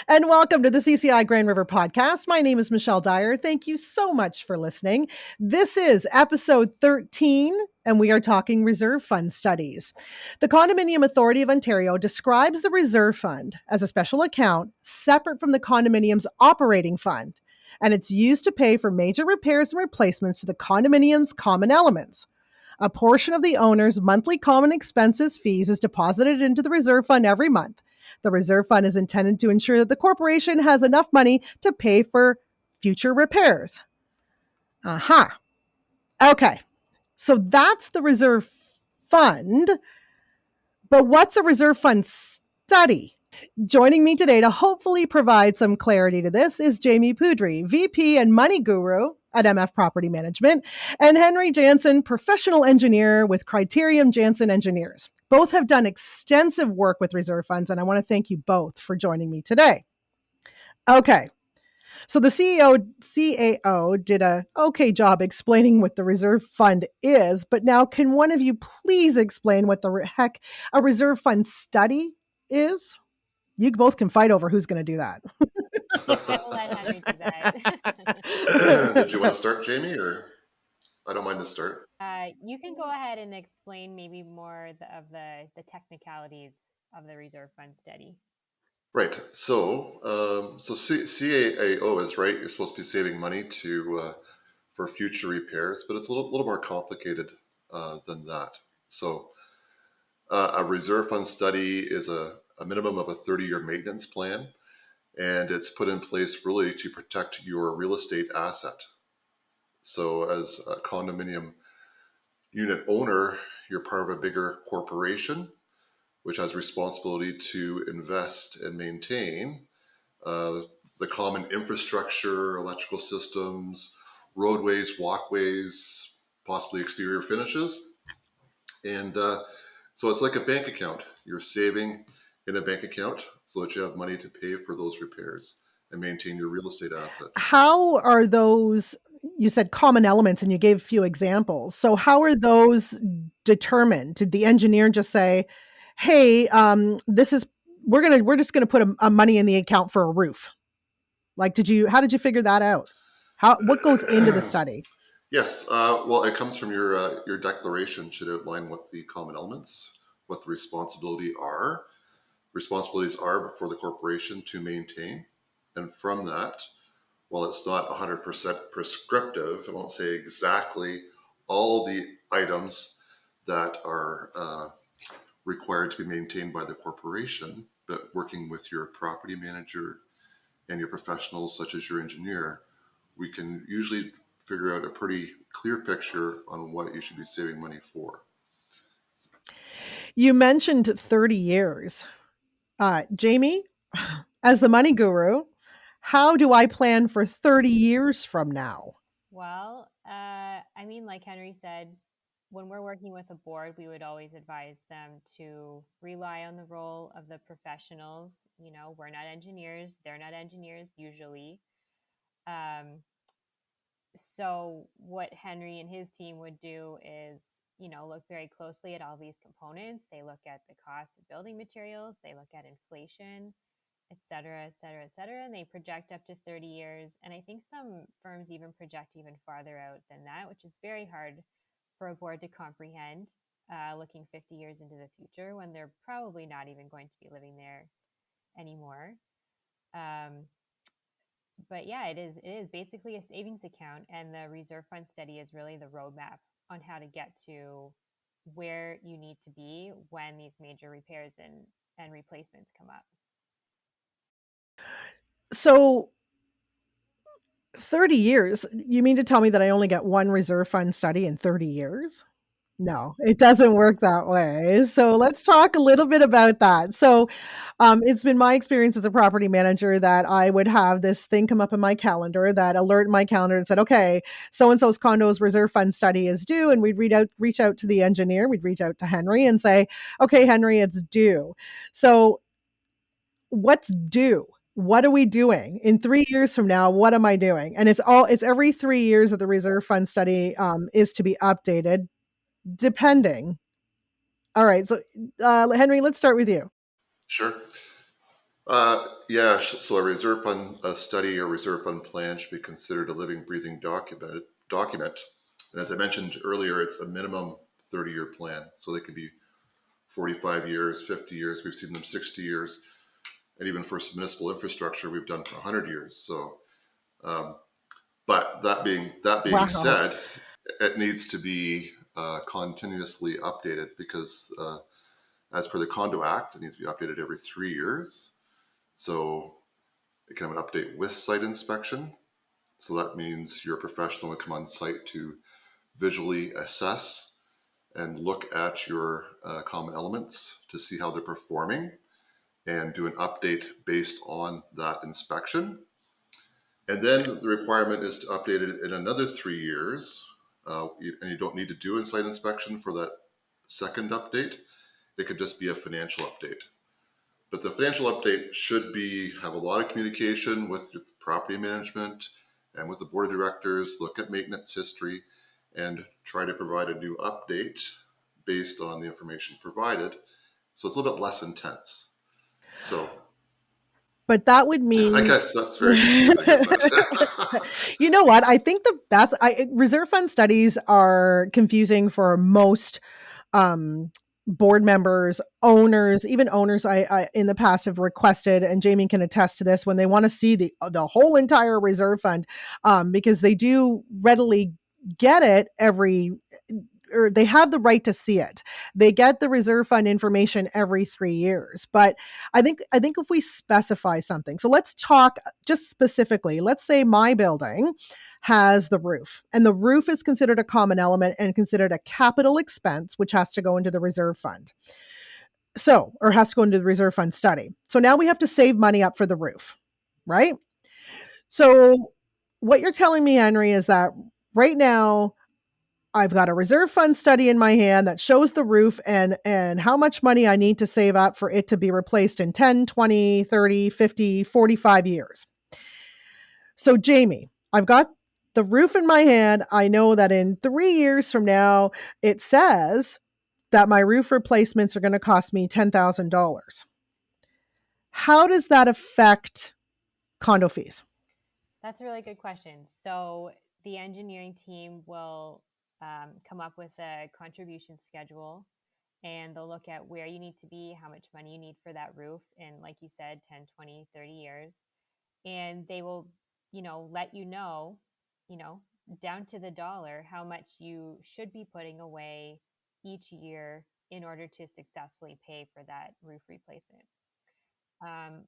And welcome to the CCI Grand River podcast. My name is Michelle Dyer. Thank you so much for listening. This is episode 13, and we are talking reserve fund studies. The Condominium Authority of Ontario describes the reserve fund as a special account separate from the condominium's operating fund, and it's used to pay for major repairs and replacements to the condominium's common elements. A portion of the owner's monthly common expenses fees is deposited into the reserve fund every month. The reserve fund is intended to ensure that the corporation has enough money to pay for future repairs. Okay, so that's the reserve fund. But what's a reserve fund study? Joining me today to hopefully provide some clarity to this is Jamie Poodry, VP and Money Guru at MF Property Management, and Henry Jansen, professional engineer with Criterium-Jansen Engineers. Both have done extensive work with reserve funds, and I want to thank you both for joining me today. Okay, so the CAO did a okay job explaining what the reserve fund is, but now can one of you please explain what the heck a reserve fund study is? You both can fight over who's going to do that. I will let Henry do that. Did you want to start, Jamie, or I don't mind to start? You can go ahead and explain maybe more of the technicalities of the reserve fund study. Right. So CAO is right. You're supposed to be saving money for future repairs, but it's a little more complicated than that. So a reserve fund study is a minimum of a 30-year maintenance plan, and it's put in place really to protect your real estate asset. So as a condominium unit owner, you're part of a bigger corporation, which has responsibility to invest and maintain the common infrastructure, electrical systems, roadways, walkways, possibly exterior finishes. And so it's like a bank account. You're saving in a bank account so that you have money to pay for those repairs and maintain your real estate asset. How are those, you said common elements and you gave a few examples. So how are those determined? Did the engineer just say, hey, we're just gonna put a money in the account for a roof? Like, how did you figure that out? What goes into the study? Yes, well, it comes from your declaration should outline what the common elements, what the responsibilities are for the corporation to maintain. And from that, while it's not 100% prescriptive, I won't say exactly all the items that are required to be maintained by the corporation, but working with your property manager and your professionals such as your engineer, we can usually figure out a pretty clear picture on what you should be saving money for. You mentioned 30 years. Jamie, as the money guru, how do I plan for 30 years from now? Well, like Henry said, when we're working with a board, we would always advise them to rely on the role of the professionals. You know, we're not engineers, they're not engineers usually. So what Henry and his team would do is, look very closely at all these components. They look at the cost of building materials, they look at inflation, et cetera, et cetera, et cetera. And they project up to 30 years. And I think some firms even project even farther out than that, which is very hard for a board to comprehend, looking 50 years into the future when they're probably not even going to be living there anymore. But yeah, it is basically a savings account, and the reserve fund study is really the roadmap on how to get to where you need to be when these major repairs and replacements come up. So 30 years, you mean to tell me that I only get one reserve fund study in 30 years? No, it doesn't work that way. So let's talk a little bit about that. So it's been my experience as a property manager that I would have this thing come up in my calendar that alert my calendar and said, okay, so-and-so's condo's reserve fund study is due. And we'd reach out to the engineer. We'd reach out to Henry and say, okay, Henry, it's due. So what's due? What are we doing in 3 years from now? What am I doing? And it's every 3 years that the reserve fund study is to be updated. Depending. All right. So, Henry, let's start with you. Sure. Yeah, so a reserve fund study or reserve fund plan should be considered a living, breathing document. And as I mentioned earlier, it's a minimum 30-year plan. So they could be 45 years, 50 years. We've seen them 60 years. And even for some municipal infrastructure, we've done for 100 years. So, um, but that being Wow. said, it needs to be continuously updated because, as per the Condo Act, it needs to be updated every 3 years. So it can have an update with site inspection. So that means your professional would come on site to visually assess and look at your common elements to see how they're performing and do an update based on that inspection. And then the requirement is to update it in another 3 years. And you don't need to do a site inspection for that second update. It could just be a financial update. But the financial update should have a lot of communication with the property management and with the board of directors, look at maintenance history, and try to provide a new update based on the information provided. So it's a little bit less intense. So But that would I mean guess that's very confusing, isn't it? you know what? I think the best reserve fund studies are confusing for most um, board members, owners, even owners. I in the past have requested, and Jamie can attest to this, when they want to see the whole entire reserve fund, because they do readily get it every, or they have the right to see it. They get the reserve fund information every 3 years. But I think if we specify something, so let's talk just specifically. Let's say my building has the roof, and the roof is considered a common element and considered a capital expense, which has to go into the reserve fund. So, or has to go into the reserve fund study. So now we have to save money up for the roof, right? So what you're telling me, Henry, is that right now I've got a reserve fund study in my hand that shows the roof and how much money I need to save up for it to be replaced in 10, 20, 30, 50, 45 years. So Jamie, I've got the roof in my hand. I know that in 3 years from now it says that my roof replacements are going to cost me $10,000. How does that affect condo fees? That's a really good question. So the engineering team will come up with a contribution schedule, and they'll look at where you need to be, how much money you need for that roof in, like you said, 10, 20, 30 years. And they will, let you know, down to the dollar, how much you should be putting away each year in order to successfully pay for that roof replacement. Um,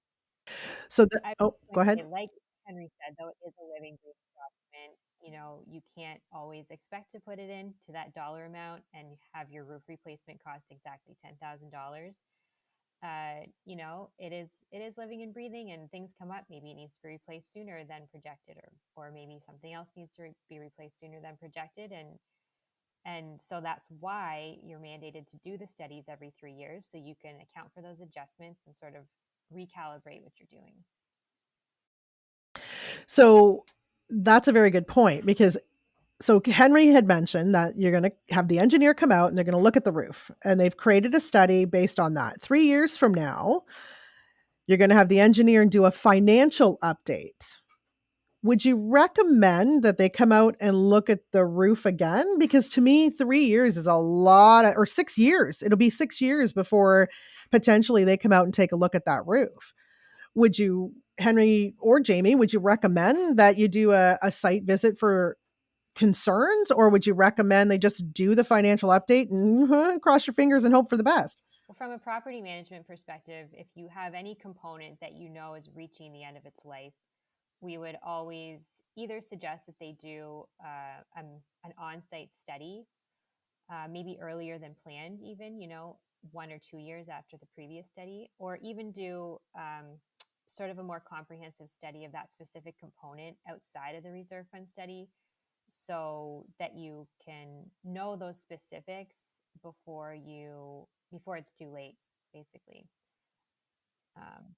So I oh, was go going to ahead. say, like Henry said, though, it is a living, breathing document. You can't always expect to put it in to that dollar amount and have your roof replacement cost exactly $10,000. It is living and breathing, and things come up. Maybe it needs to be replaced sooner than projected, or maybe something else needs to be replaced sooner than projected, and so that's why you're mandated to do the studies every 3 years, so you can account for those adjustments and sort of recalibrate what you're doing. So that's a very good point, because so Henry had mentioned that you're going to have the engineer come out and they're going to look at the roof, and they've created a study based on that. 3 years from now, you're going to have the engineer do a financial update. Would you recommend that they come out and look at the roof again? Because to me, 3 years is a lot, or 6 years. It'll be 6 years before potentially they come out and take a look at that roof. Would you, Henry or Jamie, would you recommend that you do a site visit for concerns, or would you recommend they just do the financial update and cross your fingers and hope for the best? Well, from a property management perspective, if you have any component that is reaching the end of its life, we would always either suggest that they do an on-site study, maybe earlier than planned, even 1 or 2 years after the previous study, or even do sort of a more comprehensive study of that specific component outside of the reserve fund study, so that you can know those specifics before it's too late, basically. um,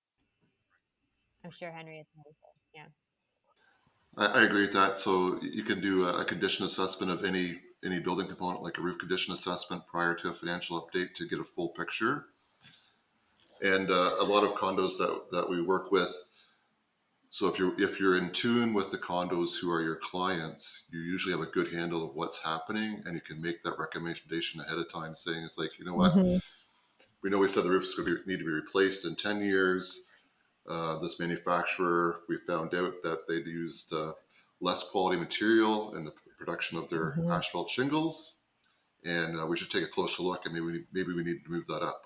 I'm sure Henry is more so. Yeah. I agree with that. So you can do a condition assessment of any building component, like a roof condition assessment, prior to a financial update to get a full picture. And a lot of condos that we work with. So if you're in tune with the condos who are your clients, you usually have a good handle of what's happening, and you can make that recommendation ahead of time, saying it's like, you know what, Hmm. we know we said the roof is going to need to be replaced in 10 years. This manufacturer, we found out that they'd used less quality material in the production of their Hmm. asphalt shingles, and we should take a closer look, and maybe we need to move that up.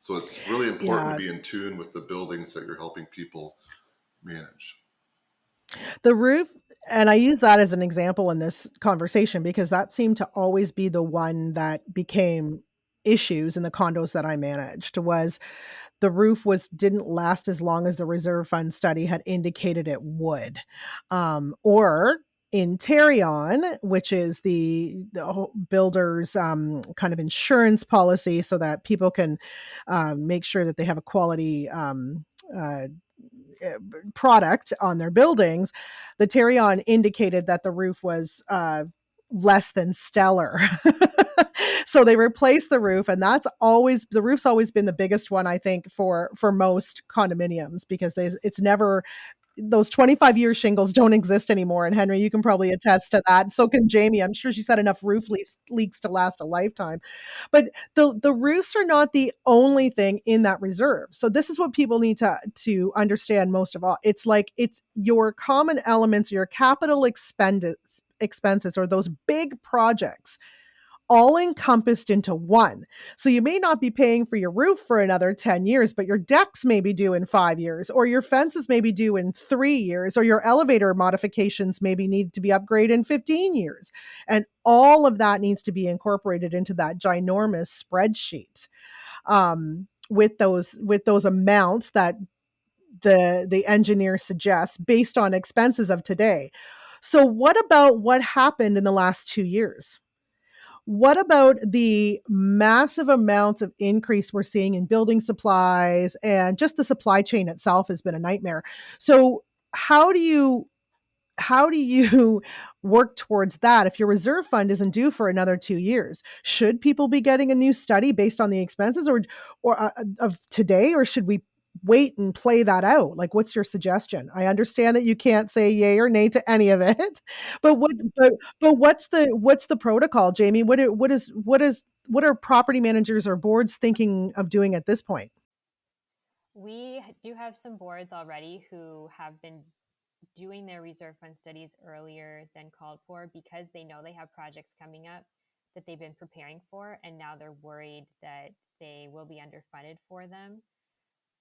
So it's really important to Yeah. be in tune with the buildings that you're helping people manage. The roof, and I use that as an example in this conversation because that seemed to always be the one that became issues in the condos that I managed was the roof was didn't last as long as the reserve fund study had indicated it would. Or in Terion, which is the builder's kind of insurance policy so that people can make sure that they have a quality uh, product on their buildings, the Terion indicated that the roof was less than stellar. So they replaced the roof, and that's always the roof's always been the biggest one I think for most condominiums because it's never those 25-year shingles don't exist anymore. And Henry, you can probably attest to that. So can Jamie. I'm sure she's had enough leaks to last a lifetime. But the roofs are not the only thing in that reserve. So this is what people need to understand most of all. It's like it's your common elements, your capital expenses or those big projects all encompassed into one. So you may not be paying for your roof for another 10 years, but your decks may be due in 5 years, or your fences may be due in 3 years, or your elevator modifications maybe need to be upgraded in 15 years. And all of that needs to be incorporated into that ginormous spreadsheet with those amounts that the engineer suggests based on expenses of today. So what about what happened in the last 2 years? What about the massive amounts of increase we're seeing in building supplies and just the supply chain itself has been a nightmare. So how do you how do you work towards that if your reserve fund isn't due for another 2 years? Should people be getting a new study based on the expenses or of today, or should we wait and play that out? Like, what's your suggestion? I understand that you can't say yay or nay to any of it, but what's the protocol, Jamie? What are property managers or boards thinking of doing at this point? We do have some boards already who have been doing their reserve fund studies earlier than called for because they know they have projects coming up that they've been preparing for, and now they're worried that they will be underfunded for them.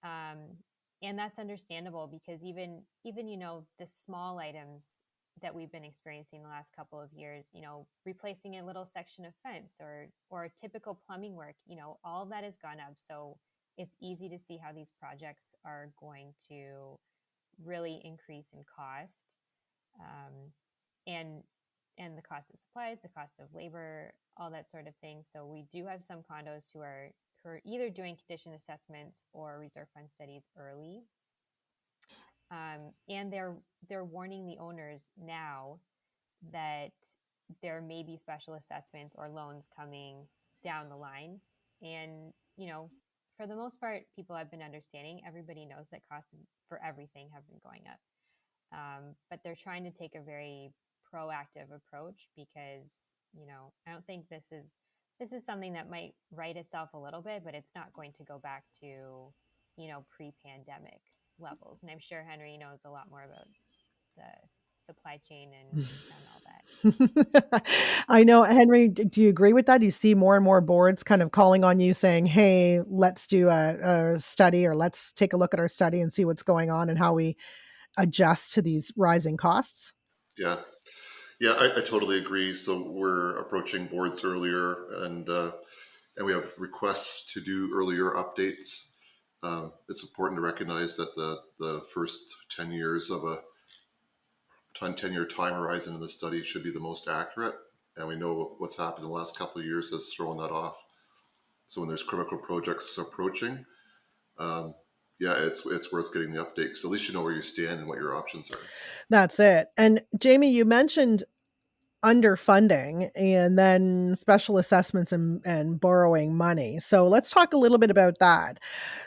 Um, and that's understandable because even the small items that we've been experiencing the last couple of years, replacing a little section of fence or typical plumbing work, all of that has gone up. So it's easy to see how these projects are going to really increase in cost, um, and the cost of supplies, the cost of labor, all that sort of thing. So we do have some condos who are either doing condition assessments or reserve fund studies early, and they're warning the owners now that there may be special assessments or loans coming down the line. And for the most part, people have been understanding. Everybody knows that costs for everything have been going up, but they're trying to take a very proactive approach because I don't think this is something that might right itself a little bit, but it's not going to go back to pre-pandemic levels. And I'm sure Henry knows a lot more about the supply chain and all that. I know, Henry, do you agree with that? Do you see more and more boards kind of calling on you saying, hey, let's do a study or let's take a look at our study and see what's going on and how we adjust to these rising costs? Yeah, yeah, I totally agree. So we're approaching boards earlier, and we have requests to do earlier updates. It's important to recognize that the first 10 years of a 10-year time horizon in the study should be the most accurate, and we know what's happened in the last couple of years has thrown that off. So when there's critical projects approaching, um, yeah, it's worth getting the update because at least you know where you stand and what your options are. That's it. And Jamie, you mentioned underfunding and then special assessments and borrowing money. So let's talk a little bit about that.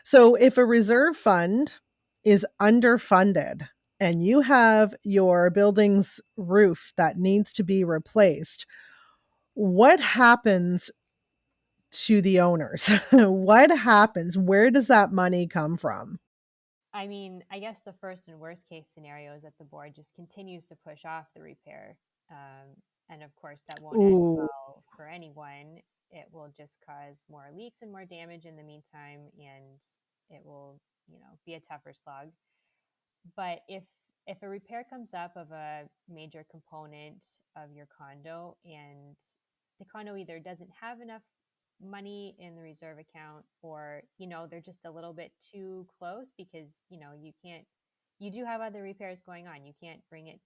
So if a reserve fund is underfunded and you have your building's roof that needs to be replaced, what happens to the owners? What happens? Where does that money come from? I mean, I guess the first and worst case scenario is that the board just continues to push off the repair. And of course, that won't end Ooh, well for anyone. It will just cause more leaks and more damage in the meantime, and it will, be a tougher slog. But if a repair comes up of a major component of your condo, and the condo either doesn't have enough money in the reserve account, or they're just a little bit too close, because you do have other repairs going on, you can't bring it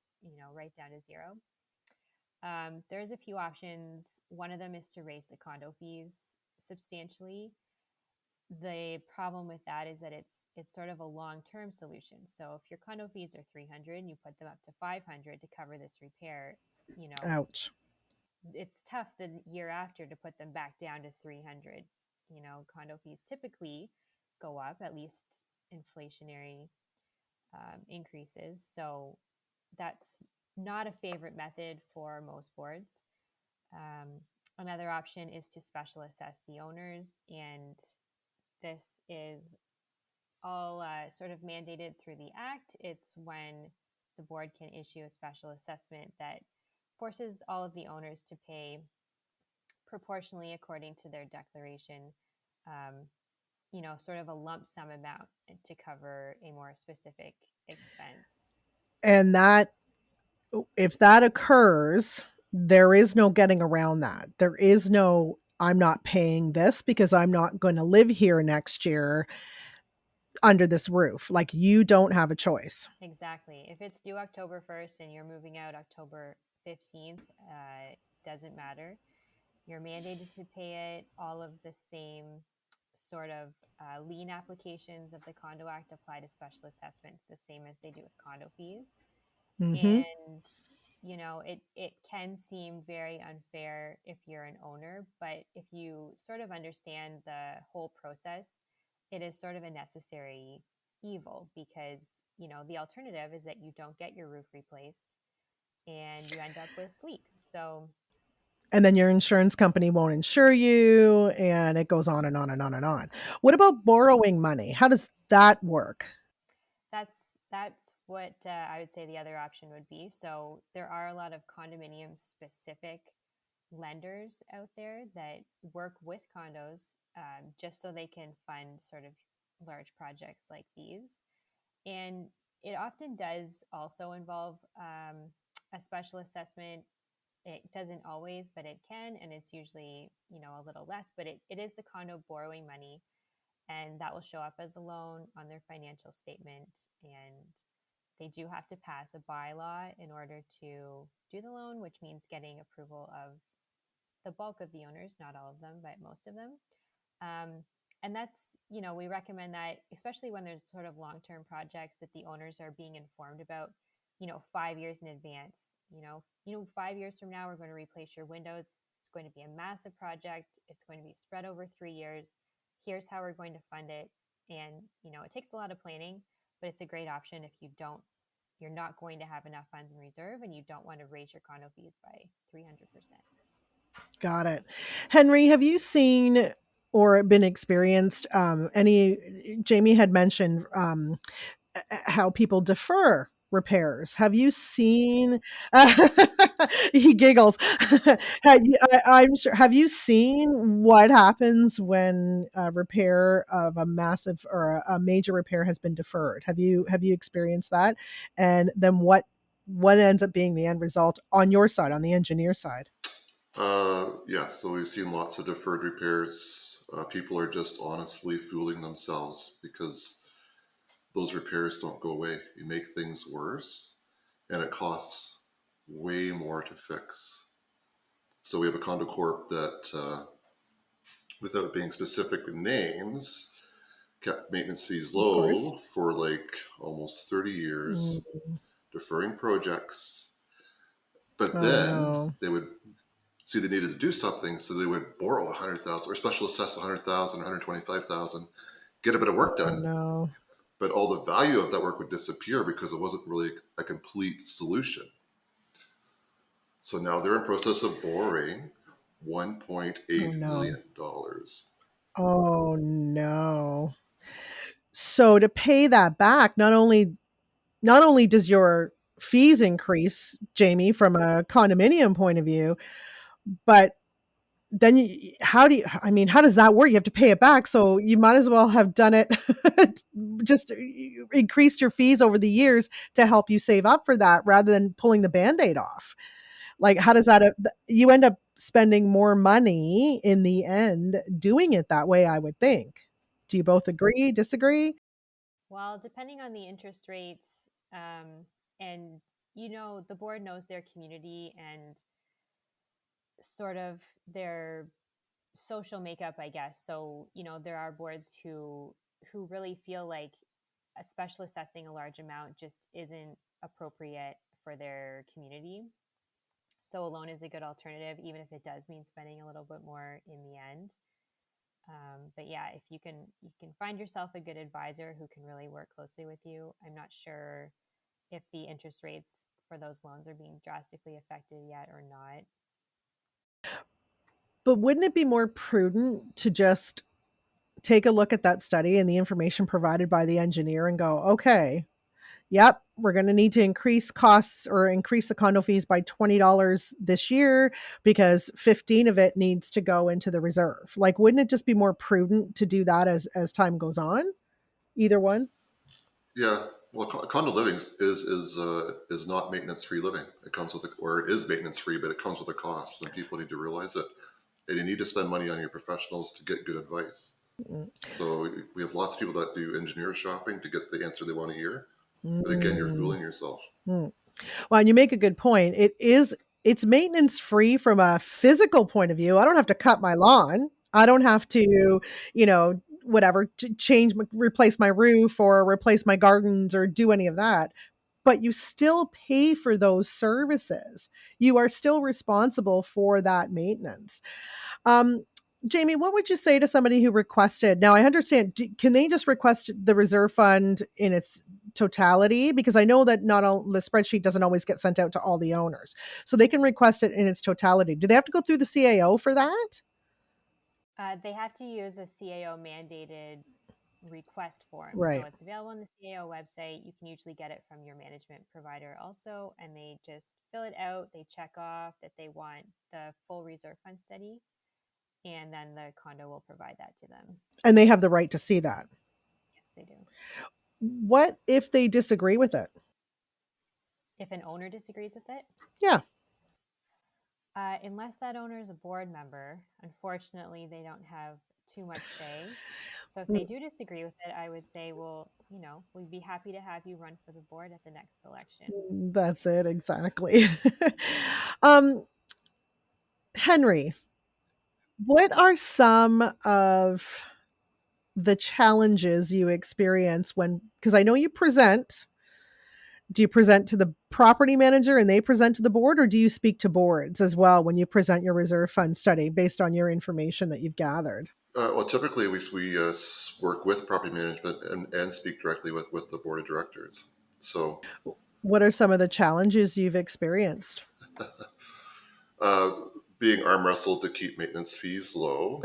right down to zero. There's a few options. One of them is to raise the condo fees substantially. The problem with that is that it's sort of a long-term solution. So if your condo fees are 300 and you put them up to 500 to cover this repair, you know ouch. it's tough the year after to put them back down to 300. Condo fees typically go up, at least inflationary increases. So that's not a favorite method for most boards. um, Another option is to special assess the owners, and this is all sort of mandated through the act. It's when the board can issue a special assessment that forces all of the owners to pay proportionally according to their declaration, um, sort of a lump sum amount to cover a more specific expense. And that, if that occurs, there is no getting around that. There is no, I'm not paying this because I'm not going to live here next year under this roof. Like, you don't have a choice. Exactly. If it's due October 1st and you're moving out October 15th, doesn't matter. You're mandated to pay it. All of the same sort of lien applications of the Condo Act apply to special assessments, the same as they do with condo fees. Mm-hmm. And it can seem very unfair if you're an owner, but if you sort of understand the whole process, it is sort of a necessary evil, because the alternative is that you don't get your roof replaced and you end up with leaks. So And then your insurance company won't insure you, and it goes on and on and on and on. What about borrowing money? How does that work? that's what I would say the other option would be. So there are a lot of condominium specific lenders out there that work with condos, just so they can fund sort of large projects like these. And it often does also involve a special assessment. It doesn't always, but it can, and it's usually a little less. But it is the condo borrowing money, and that will show up as a loan on their financial statement. And they do have to pass a bylaw in order to do the loan, which means getting approval of the bulk of the owners, not all of them, but most of them. Um, and that's, we recommend that, especially when there's sort of long term projects, that the owners are being informed about, 5 years in advance. 5 years from now, we're going to replace your windows. It's going to be a massive project. It's going to be spread over 3 years. Here's how we're going to fund it. And, it takes a lot of planning, but it's a great option if you're not going to have enough funds in reserve and you don't want to raise your condo fees by 300%. Got it. Henry, have you seen or been experienced any? Jamie had mentioned how people defer repairs. Have you seen? He giggles. I'm sure. Have you seen what happens when a repair of a massive or a major repair has been deferred? Have you experienced that? And then what ends up being the end result on your side, on the engineer side? Yeah, so we've seen lots of deferred repairs. People are just honestly fooling themselves because those repairs don't go away. You make things worse, and it costs way more to fix. So we have a condo corp that, without being specific with names, kept maintenance fees Of course. low for like almost 30 years, Mm. deferring projects. But Oh then no. they would see they needed to do something, so they would borrow 100,000 or special assess 100,000, 125,000, get a bit of work Oh done, no. but all the value of that work would disappear because it wasn't really a complete solution. So now they're in process of borrowing Oh $1.8 no. million dollars. Oh no. So to pay that back, not only does your fees increase, Jamie, from a condominium point of view, but then how does that work? You have to pay it back, so you might as well have done it just increased your fees over the years to help you save up for that rather than pulling the Band-Aid off. Like, how does that you end up spending more money in the end doing it that way, I would think. Do you both agree, disagree? Well, depending on the interest rates, and the board knows their community and sort of their social makeup, I guess. So, there are boards who really feel like a special assessing a large amount just isn't appropriate for their community. So a loan is a good alternative, even if it does mean spending a little bit more in the end. But yeah, if you can find yourself a good advisor who can really work closely with you. I'm not sure if the interest rates for those loans are being drastically affected yet or not. But wouldn't it be more prudent to just take a look at that study and the information provided by the engineer and go, okay, yep, we're going to need to increase costs or increase the condo fees by $20 this year because 15 of it needs to go into the reserve. Like, wouldn't it just be more prudent to do that as time goes on? Either one? Yeah, well, condo living is not maintenance free living. It comes with or it is maintenance free, but it comes with a cost, and people need to realize it. And you need to spend money on your professionals to get good advice. So we have lots of people that do engineer shopping to get the answer they want to hear. But again, you're Mm-hmm. fooling yourself. Well, and you make a good point. It's maintenance free from a physical point of view. I don't have to cut my lawn. I don't have to, whatever, replace my roof or replace my gardens or do any of that. But you still pay for those services. You are still responsible for that maintenance. Um, Jamie, what would you say to somebody who requested? Now, I understand. Can they just request the reserve fund in its totality? Because I know that not all the spreadsheet doesn't always get sent out to all the owners, so they can request it in its totality. Do they have to go through the CAO for that? They have to use a CAO mandated request form. So Right. it's available on the CAO website. You can usually get it from your management provider also, and they just fill it out. They check off that they want the full reserve fund study, and then the condo will provide that to them. And they have the right to see that. Yes, they do. What if they disagree with it? If an owner disagrees with it, Yeah. unless that owner is a board member, unfortunately, they don't have too much say. So if they do disagree with it, I would say, well, we'd be happy to have you run for the board at the next election. That's it, exactly. um, Henry, what are some of the challenges you experience when, because I know you present, do you present to the property manager and they present to the board, or do you speak to boards as well when you present your reserve fund study based on your information that you've gathered? Well, typically we work with property management and speak directly with the board of directors. So What are some of the challenges you've experienced? uh, being arm wrestled to keep maintenance fees low,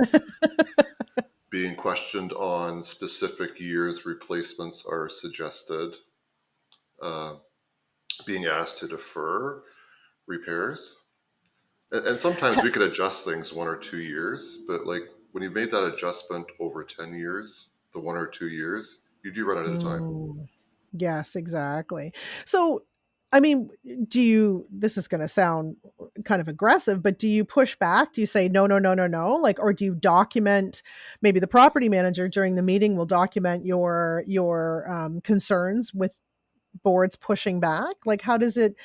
being questioned on specific years replacements are suggested, uh, being asked to defer repairs. And sometimes we could adjust things 1 or 2 years, but like when you've made that adjustment over 10 years, the 1 or 2 years, you do run out of time. Mm. Yes, exactly. So, I mean, this is going to sound kind of aggressive, but do you push back? Do you say, no, no, no, no, no? Like, or do you document, maybe the property manager during the meeting will document your concerns with boards pushing back? Like, how does it,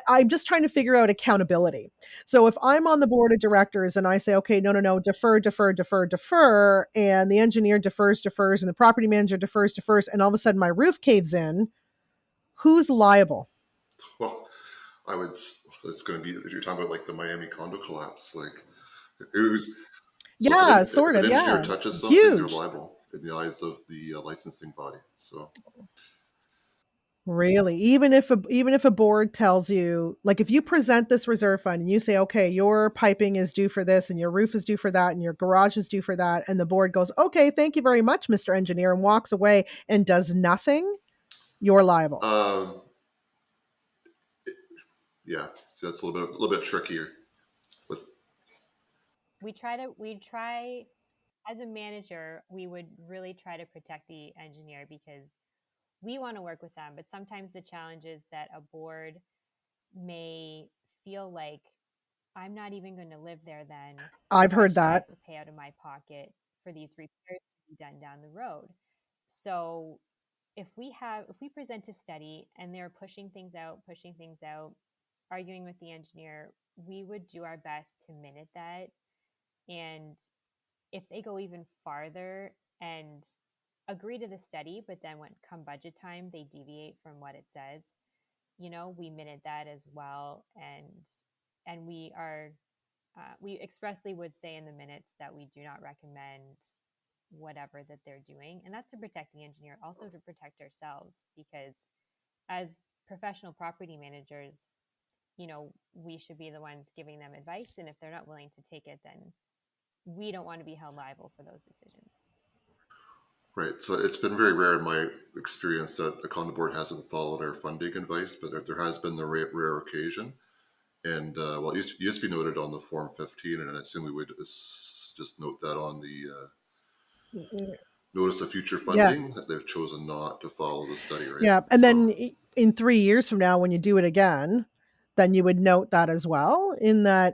I'm just trying to figure out accountability. So if I'm on the board of directors and I say, okay, no, no, no, defer, defer, defer, defer, and the engineer defers, defers, and the property manager defers, defers, and all of a sudden my roof caves in, who's liable? Well, I would. it's going to be, if you're talking about like the Miami condo collapse, like who's, so Yeah, if sort an of. engineer Yeah. touches something, they're Huge. liable in the eyes of the licensing body. So Really, even if a board tells you, like if you present this reserve fund and you say, okay, your piping is due for this and your roof is due for that and your garage is due for that, and the board goes, okay, thank you very much, Mr. Engineer, and walks away and does nothing, you're liable. um, yeah, so that's a little bit trickier with. We try as a manager, we would really try to protect the engineer because we want to work with them. But sometimes the challenge is that a board may feel like I'm not even going to live there then. I've Why heard should I that. have to pay out of my pocket for these repairs to be done down the road? So if we present a study and they're pushing things out, arguing with the engineer, we would do our best to minute that. And if they go even farther and agree to the study, but then when come budget time, they deviate from what it says, we minute that as well. And we expressly would say in the minutes that we do not recommend whatever that they're doing. And that's to protect the engineer, also to protect ourselves, because as professional property managers, we should be the ones giving them advice. And if they're not willing to take it, then we don't want to be held liable for those decisions. Right. So it's been very rare in my experience that the condo board hasn't followed our funding advice, but there has been the rare occasion. And well, it used to be noted on the Form 15, and I assume we would just note that on the notice of future Yeah. funding that they've chosen not to follow the study, right? Yeah. And So, then in 3 years from now, when you do it again, then you would note that as well, in the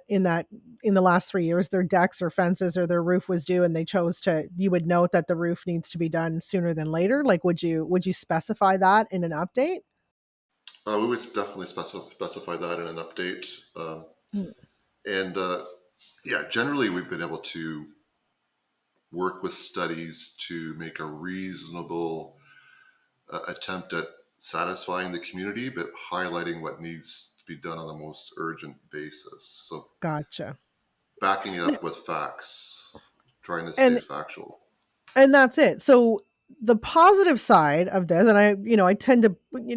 last 3 years, their decks or fences or their roof was due and they chose to, you would note that the roof needs to be done sooner than later. Like, would you specify that in an update? we would definitely specify that in an update. Mm. And yeah, generally we've been able to work with studies to make a reasonable attempt at satisfying the community, but highlighting what needs to be done on the most urgent basis. So Gotcha. backing it up with facts, trying to stay And factual. and that's it. So the positive side of this, and I tend to,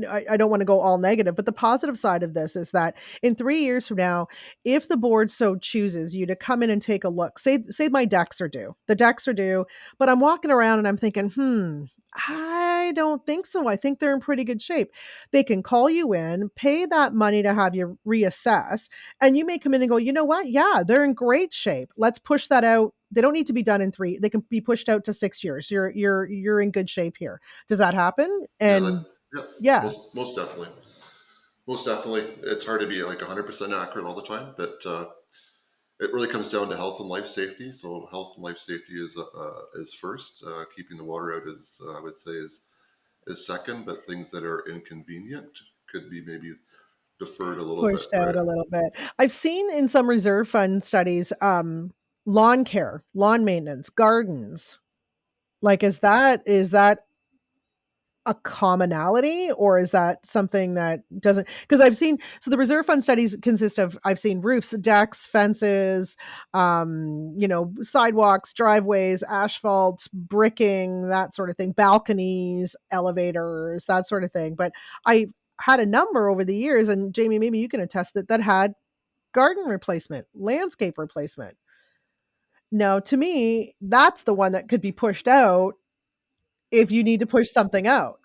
I don't want to go all negative, but the positive side of this is that in 3 years from now, if the board so chooses you to come in and take a look, say my decks are due, but I'm walking around and I'm thinking, I don't think so. I think they're in pretty good shape. They can call you in, pay that money to have you reassess, and you may come in and go, you know what? Yeah, they're in great shape. Let's push that out. They don't need to be done in 3. They can be pushed out to 6 years. You're in good shape here. Does that happen? Yeah, that, And yeah, yeah, most definitely. Most definitely. It's hard to be like 100% accurate all the time, but it really comes down to health and life safety. So health and life safety is first. Keeping the water out is, I would say, is second. But things that are inconvenient could be maybe deferred a little bit, pushed out right? a little bit. I've seen in some reserve fund studies, lawn care, lawn maintenance, gardens. Like, is that a commonality, or is that something that doesn't, because I've seen, so the reserve fund studies consist of, I've seen roofs, decks, fences, sidewalks, driveways, asphalt, bricking, that sort of thing, balconies, elevators, that sort of thing. But I had a number over the years, and Jamie, maybe you can attest that had garden replacement, landscape replacement. Now, to me, that's the one that could be pushed out if you need to push something out.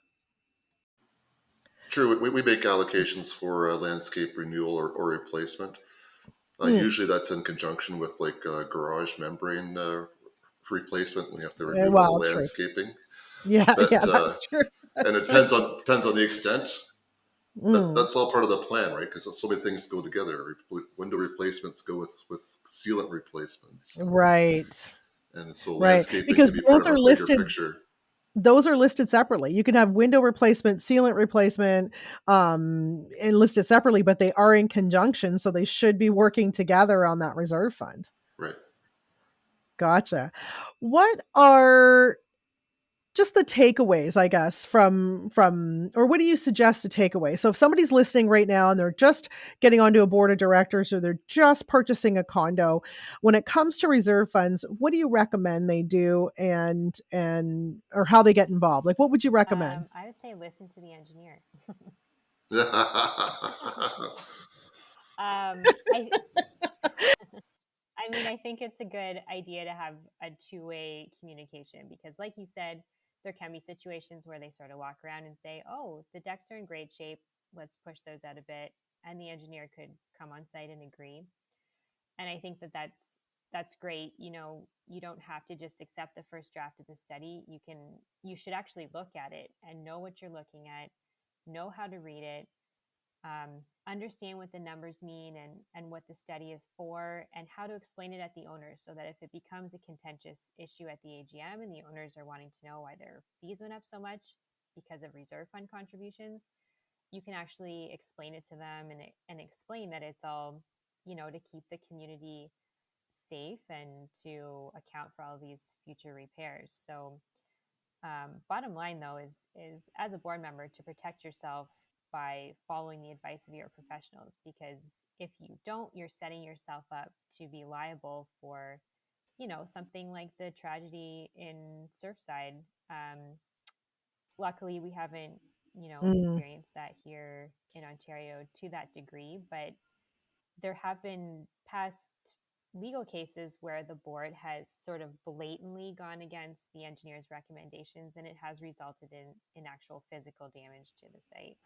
True. We make allocations for landscape renewal or replacement. Mm, Usually that's in conjunction with like garage membrane replacement when you have to remove all well, the true. landscaping. Yeah, But yeah, that's true. and That's it true. depends on the extent. Mm, That's all part of the plan, right? Because so many things go together. Window replacements go with sealant replacements, right. and so Right. landscaping can Because be part of a bigger those are listed separately. You can have window replacement, sealant replacement, and listed separately, but they are in conjunction, so they should be working together on that reserve fund. right? Gotcha. What are just the takeaways, I guess, from or what do you suggest a takeaway? So if somebody's listening right now and they're just getting onto a board of directors or they're just purchasing a condo, when it comes to reserve funds, what do you recommend they do and or how they get involved? Like what would you recommend? I would say listen to the engineer. I I mean, I think it's a good idea to have a two-way communication because, like you said, there can be situations where they sort of walk around and say, "Oh, the decks are in great shape. Let's push those out a bit," and the engineer could come on site and agree. And I think that that's great. You know, you don't have to just accept the first draft of the study. You should actually look at it and know what you're looking at, know how to read it, understand what the numbers mean and what the study is for and how to explain it at the owners so that if it becomes a contentious issue at the AGM and the owners are wanting to know why their fees went up so much because of reserve fund contributions, you can actually explain it to them and explain that it's all, you know, to keep the community safe and to account for all these future repairs. So bottom line, though, is as a board member to protect yourself by following the advice of your professionals, because if you don't, you're setting yourself up to be liable for, you know, something like the tragedy in Surfside. Luckily, we haven't, you know, Mm. experienced that here in Ontario to that degree, but there have been past legal cases where the board has sort of blatantly gone against the engineer's recommendations and it has resulted in actual physical damage to the site.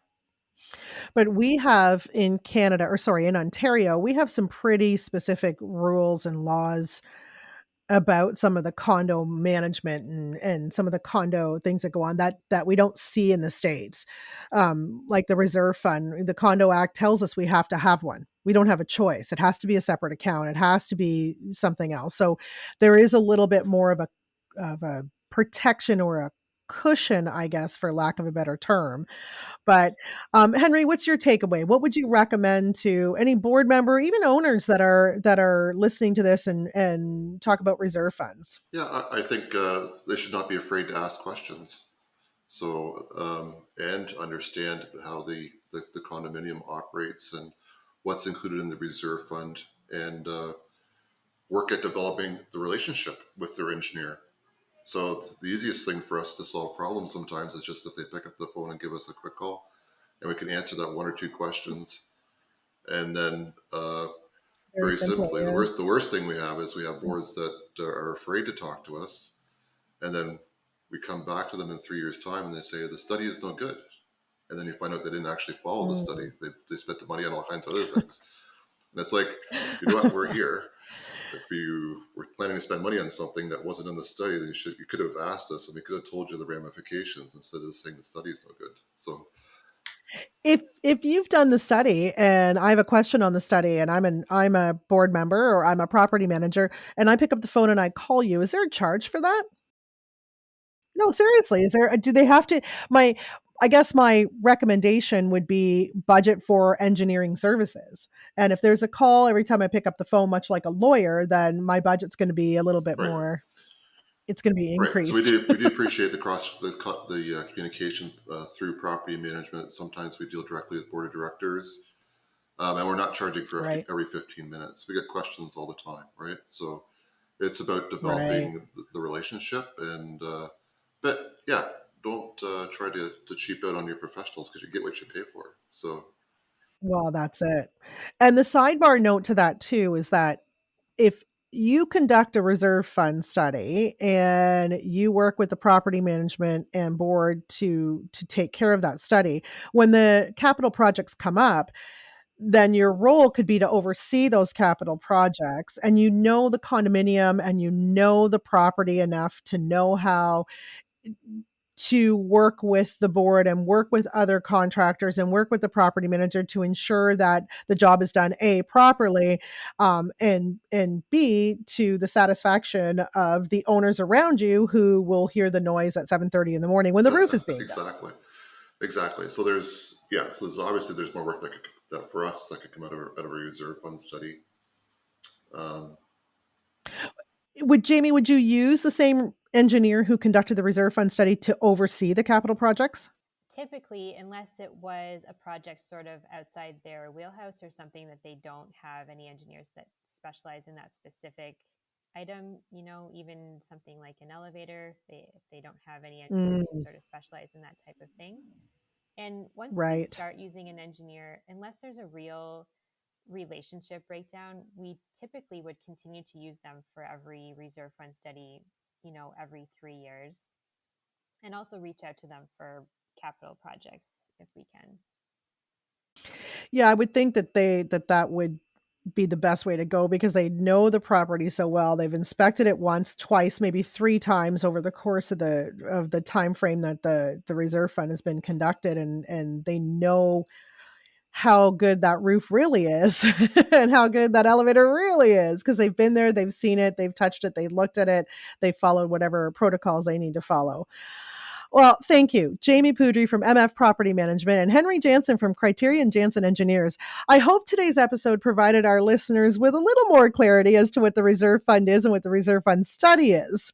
But we have in Canada, or sorry, in Ontario, we have some pretty specific rules and laws about some of the condo management and some of the condo things that go on that we don't see in the States. Like the reserve fund, the Condo Act tells us we have to have one. We don't have a choice. It has to be a separate account. It has to be something else. So there is a little bit more of a protection or a cushion, I guess, for lack of a better term. But Henry, what's your takeaway? What would you recommend to any board member, even owners that are listening to this and talk about reserve funds? Yeah, I think they should not be afraid to ask questions. So, and understand how the condominium operates and what's included in the reserve fund, and work at developing the relationship with their engineer. So the easiest thing for us to solve problems sometimes is just if they pick up the phone and give us a quick call, and we can answer that one or two questions. And then Very very simply, simply, yeah. the worst thing we have is we have boards that are afraid to talk to us, and then we come back to them in 3 years' time and they say the study is no good. And then you find out they didn't actually follow the study. Mm. They spent the money on all kinds of other things. And it's like, you know what, we're here. If you were planning to spend money on something that wasn't in the study, then you could have asked us and we could have told you the ramifications instead of saying the study is no good. So If you've done the study and I have a question on the study and I'm a board member or I'm a property manager and I pick up the phone and I call you, is there a charge for that? No, seriously, is there do they have to my I guess my recommendation would be budget for engineering services. And if there's a call every time I pick up the phone, much like a lawyer, then my budget's gonna be a little bit right, more it's gonna be right. So increased. we do appreciate the communication through property management. Sometimes we deal directly with board of directors, and we're not charging for Right, every 15 minutes. We get questions all the time, right? So it's about right. developing the relationship, and but yeah, don't try to cheap out on your professionals because you get what you pay for. So Well, that's it. And the sidebar note to that too is that if you conduct a reserve fund study and you work with the property management and board to take care of that study, when the capital projects come up, then your role could be to oversee those capital projects and you know the condominium and you know the property enough to know how to work with the board and work with other contractors and work with the property manager to ensure that the job is done A properly, and B to the satisfaction of the owners around you who will hear the noise at 7:30 in the morning when the roof is being done. exactly, exactly. So there's obviously there's more work that for us that could come out of a reserve fund study. Um, Would you use the same engineer who conducted the reserve fund study to oversee the capital projects? Typically, unless it was a project sort of outside their wheelhouse or something that they don't have any engineers that specialize in that specific item, even something like an elevator, if they don't have any engineers who sort of specialize in that type of thing. And once they Right. start using an engineer, unless there's a real relationship breakdown, we typically would continue to use them for every reserve fund study, every 3 years, and also reach out to them for capital projects if we can. Yeah, I would think that that would be the best way to go because they know the property so well. They've inspected it once, twice, maybe 3 times over the course of the time frame that the reserve fund has been conducted, and they know how good that roof really is and how good that elevator really is because they've been there, they've seen it, they've touched it, they looked at it, they followed whatever protocols they need to follow. Well, thank you, Jamie Poodry from MF Property Management and Henry Jansen from Criterium-Jansen Engineers. I hope today's episode provided our listeners with a little more clarity as to what the reserve fund is and what the reserve fund study is.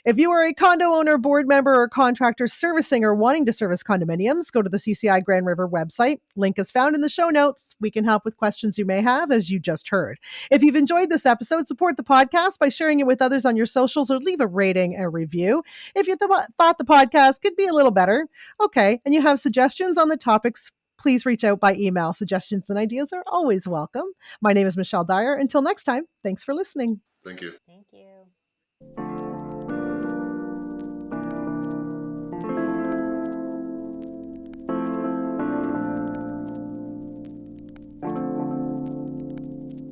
If you are a condo owner, board member, or contractor servicing or wanting to service condominiums, go to the CCI Grand River website. Link is found in the show notes. We can help with questions you may have, as you just heard. If you've enjoyed this episode, support the podcast by sharing it with others on your socials or leave a rating and review. If you thought the podcast could be a little better, okay, and you have suggestions on the topics, please reach out by email. Suggestions and ideas are always welcome. My name is Michelle Dyer. Until next time, thanks for listening. Thank you.